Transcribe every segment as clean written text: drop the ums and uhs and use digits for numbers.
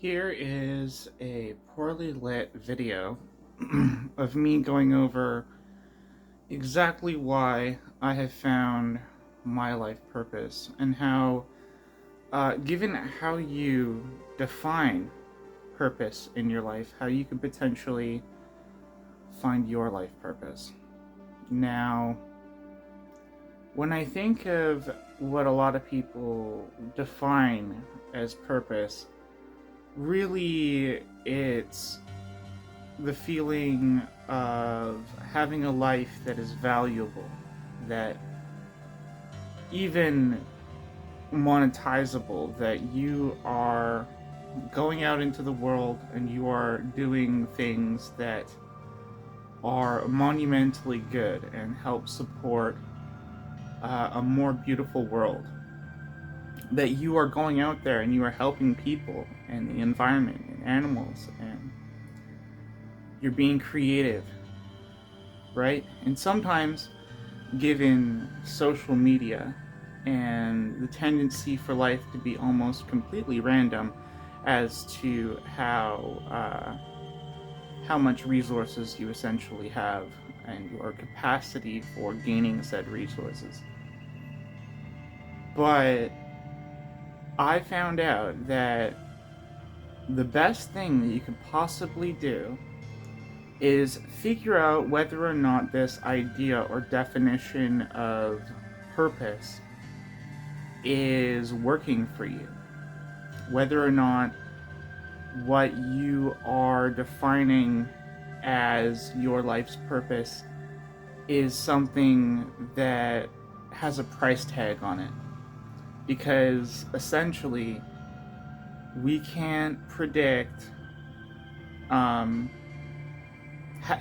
Here is a poorly lit video of me going over exactly why I have found my life purpose and how, given how you define purpose in your life, how you could potentially find your life purpose. Now, when I think of what a lot of people define as purpose, really it's the feeling of having a life that is valuable, that even monetizable, that you are going out into the world and you are doing things that are monumentally good and help support a more beautiful world. That you are going out there and you are helping people and the environment and animals, and you're being creative, right? And sometimes, given social media and the tendency for life to be almost completely random as to how much resources you essentially have and your capacity for gaining said resources. But I found out that the best thing that you could possibly do is figure out whether or not this idea or definition of purpose is working for you. Whether or not what you are defining as your life's purpose is something that has a price tag on it. Because essentially, we can't predict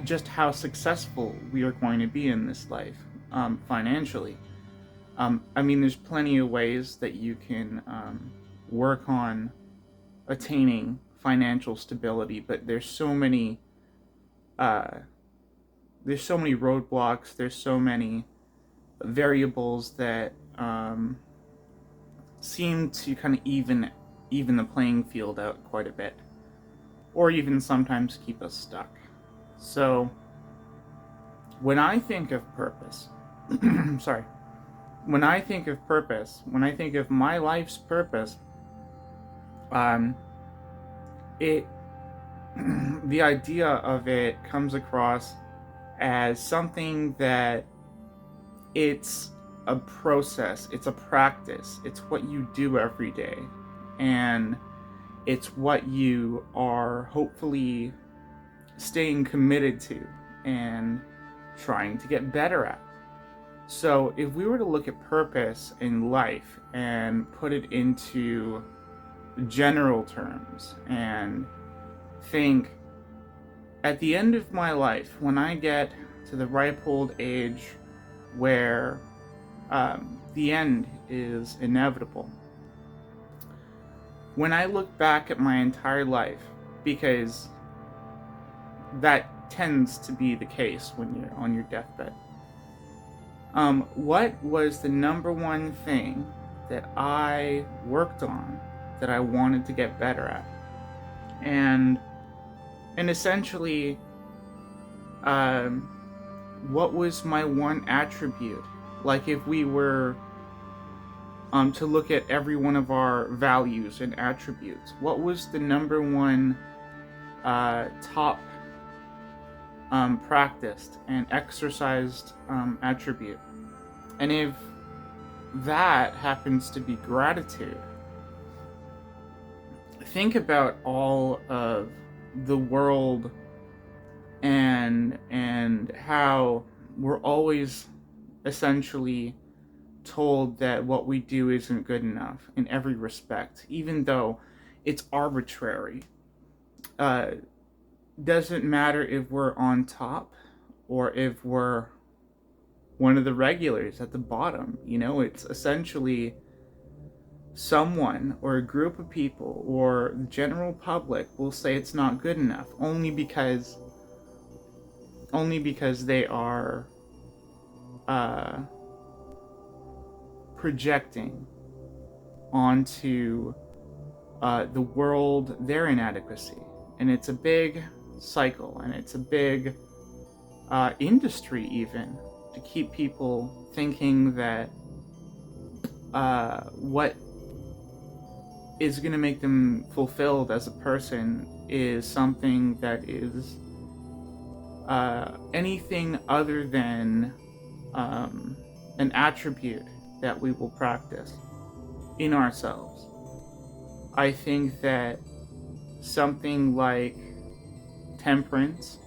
just how successful we are going to be in this life financially. There's plenty of ways that you can work on attaining financial stability, but there's so many roadblocks. There's so many variables that seem to kind of even the playing field out quite a bit, or even sometimes keep us stuck. So, when I think of purpose, sorry, when I think of my life's purpose, it the idea of it comes across as something that it's a process, it's a practice, it's what you do every day, and it's what you are hopefully staying committed to and trying to get better at. So if we were to look at purpose in life and put it into general terms and think, at the end of my life, when I get to the ripe old age where the end is inevitable, when I look back at my entire life, because that tends to be the case when you're on your deathbed, what was the number one thing that I worked on that I wanted to get better at? And essentially, what was my one attribute? Like, if we were to look at every one of our values and attributes, what was the number one top practiced and exercised attribute? And if that happens to be gratitude, think about all of the world and how we're always essentially told that what we do isn't good enough in every respect, even though it's arbitrary. Doesn't matter if we're on top or if we're one of the regulars at the bottom. It's essentially someone or a group of people or the general public will say it's not good enough only because they are projecting onto the world their inadequacy. And it's a big cycle, and it's a big industry, even, to keep people thinking that what is going to make them fulfilled as a person is something that is anything other than an attribute that we will practice in ourselves. I think that something like temperance,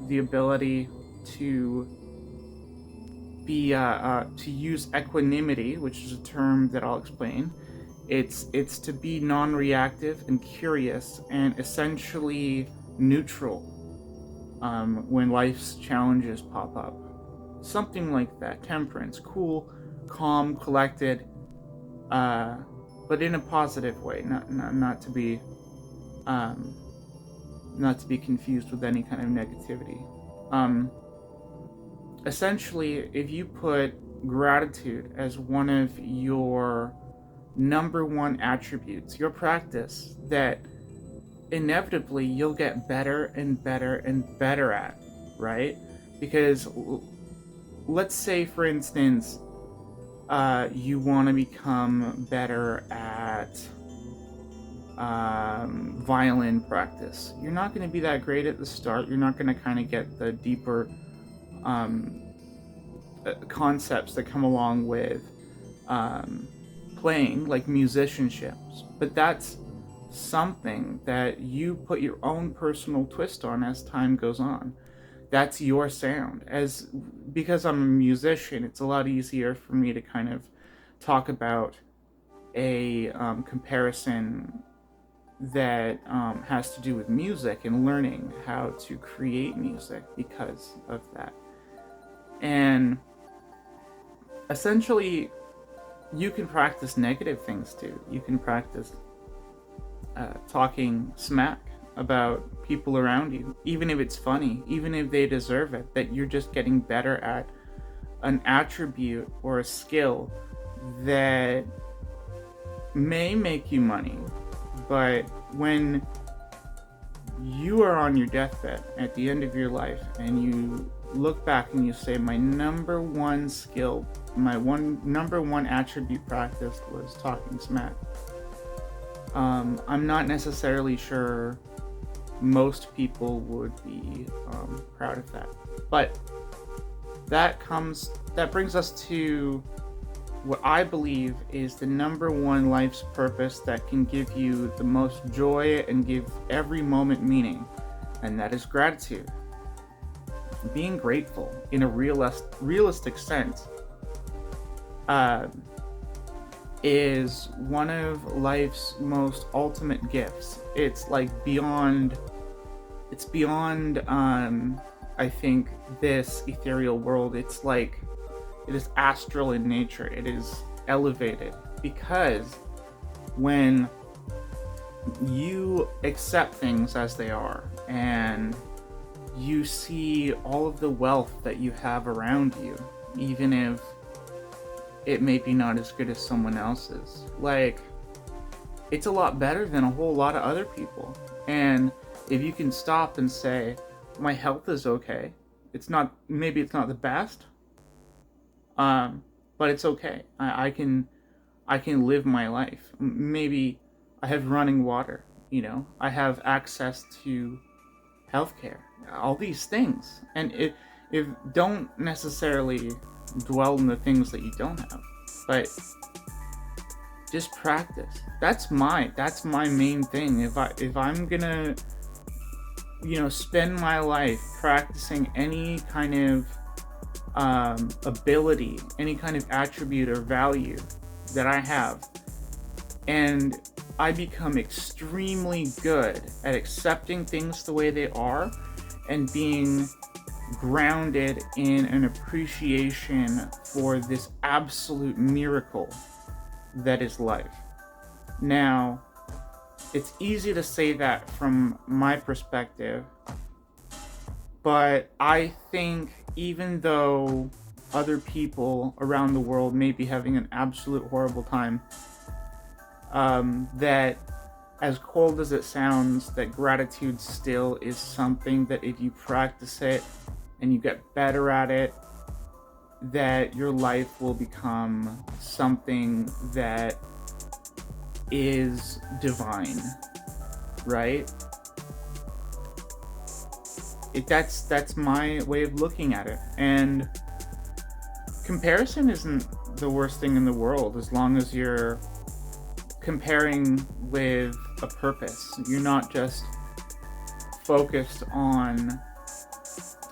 the ability to be to use equanimity, which is a term that I'll explain. It's to be non-reactive and curious and essentially neutral when life's challenges pop up. Something like that. Temperance, cool, calm, collected, but in a positive way, not to be confused with any kind of negativity. Essentially, if you put gratitude as one of your number one attributes, your practice that inevitably you'll get better and better and better at, right? Because let's say, for instance, you want to become better at violin practice. You're not going to be that great at the start. You're not going to kind of get the deeper concepts that come along with playing, like musicianships. But that's something that you put your own personal twist on as time goes on. That's your sound. Because I'm a musician, it's a lot easier for me to kind of talk about a comparison that has to do with music and learning how to create music because of that. And essentially, you can practice negative things too. You can practice talking smack about people around you, even if it's funny, even if they deserve it, that you're just getting better at an attribute or a skill that may make you money. But when you are on your deathbed at the end of your life and you look back and you say, my number one skill, my number one attribute practiced was talking smack, I'm not necessarily sure most people would be proud of that. But that brings us to what I believe is the number one life's purpose that can give you the most joy and give every moment meaning, and that is gratitude. Being grateful in a realistic sense is one of life's most ultimate gifts. It's beyond I think this ethereal world. It is astral in nature. It is elevated, because when you accept things as they are and you see all of the wealth that you have around you, even if it may be not as good as someone else's, it's a lot better than a whole lot of other people. And if you can stop and say, my health is okay, maybe it's not the best, but it's okay. I can live my life. Maybe I have running water, I have access to healthcare, all these things. And if don't necessarily dwell on the things that you don't have, but just practice. That's my main thing. If I'm gonna spend my life practicing any kind of ability, any kind of attribute or value that I have, and I become extremely good at accepting things the way they are and being grounded in an appreciation for this absolute miracle that is life. Now, it's easy to say that from my perspective, but I think even though other people around the world may be having an absolute horrible time, that as cold as it sounds, that gratitude still is something that if you practice it and you get better at it, that your life will become something that is divine, right? That's my way of looking at it. And comparison isn't the worst thing in the world as long as you're comparing with a purpose. You're not just focused on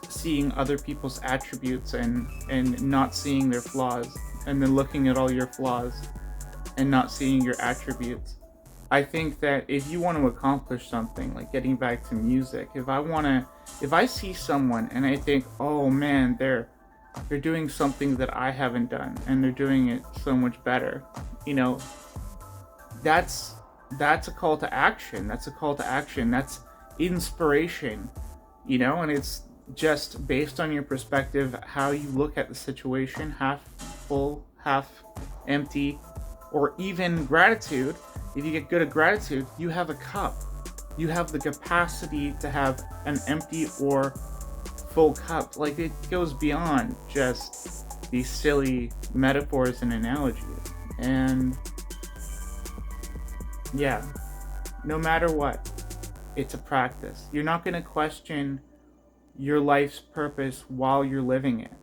seeing other people's attributes and not seeing their flaws, and then looking at all your flaws and not seeing your attributes. I think that if you want to accomplish something, like getting back to music, if I see someone and I think, oh man, they're doing something that I haven't done and they're doing it so much better, you know, that's a call to action. That's a call to action. That's inspiration, you know, and it's just based on your perspective, how you look at the situation, half full, half empty, or even gratitude. If you get good at gratitude, you have a cup. You have the capacity to have an empty or full cup. Like, it goes beyond just these silly metaphors and analogies. And yeah, no matter what, it's a practice. You're not going to question your life's purpose while you're living it,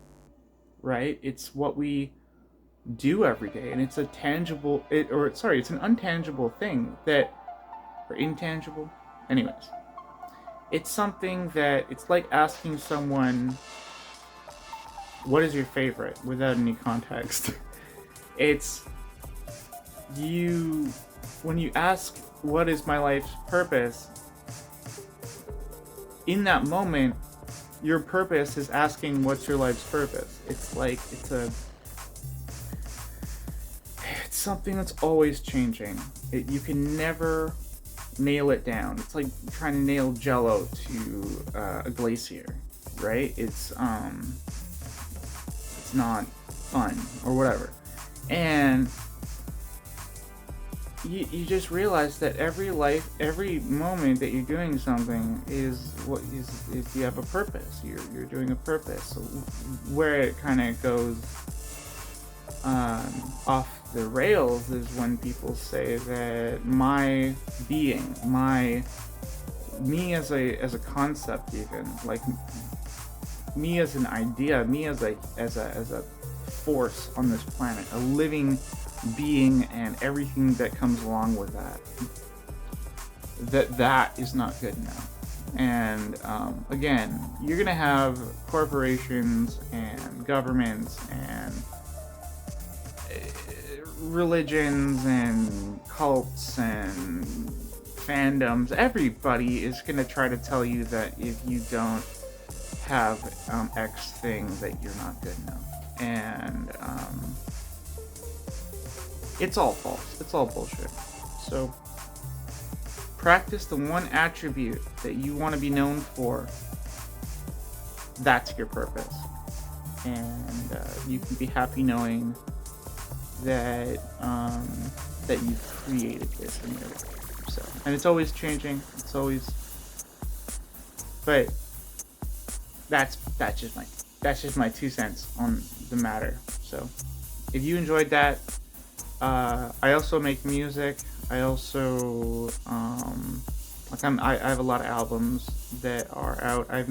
right? It's what we do every day, and it's a tangible it's an untangible thing that, or intangible, anyways, it's something that it's like asking someone, what is your favorite, without any context. It's you, when you ask what is my life's purpose, in that moment your purpose is asking what's your life's purpose. It's like it's something that's always changing. You can never nail it down. It's like trying to nail Jello to a glacier, right? It's not fun or whatever. And you just realize that every moment that you're doing something is you have a purpose. You're doing a purpose. So where it kind of goes off the rails is when people say that my being, me as a concept, even like me as an idea, me as a force on this planet, a living being, and everything that comes along with that is not good enough. And again, you're gonna have corporations and governments and religions and cults and fandoms. Everybody is gonna try to tell you that if you don't have X thing, that you're not good enough. And it's all false. It's all bullshit. So practice the one attribute that you want to be known for. That's your purpose. And you can be happy knowing that that you've created this in your life. So, and it's always changing. It's always, but that's just my 2 cents on the matter. So if you enjoyed that, I also make music. I also I have a lot of albums that are out. I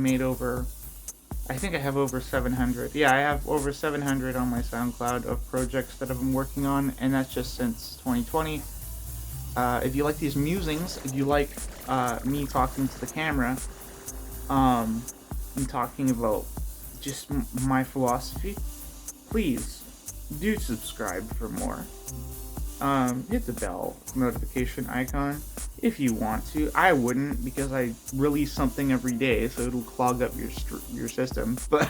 think I have over 700. Yeah, I have over 700 on my SoundCloud of projects that I've been working on, and that's just since 2020. If you like these musings, if you like me talking to the camera, and talking about just my philosophy, please do subscribe for more. Hit the bell notification icon if you want to. I wouldn't, because I release something every day, so it'll clog up your system. But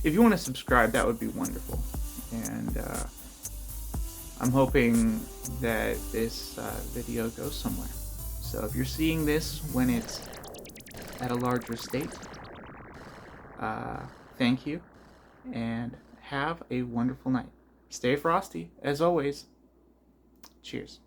if you want to subscribe, that would be wonderful. And I'm hoping that this video goes somewhere. So if you're seeing this when it's at a larger state, thank you, and have a wonderful night. Stay frosty, as always. Cheers.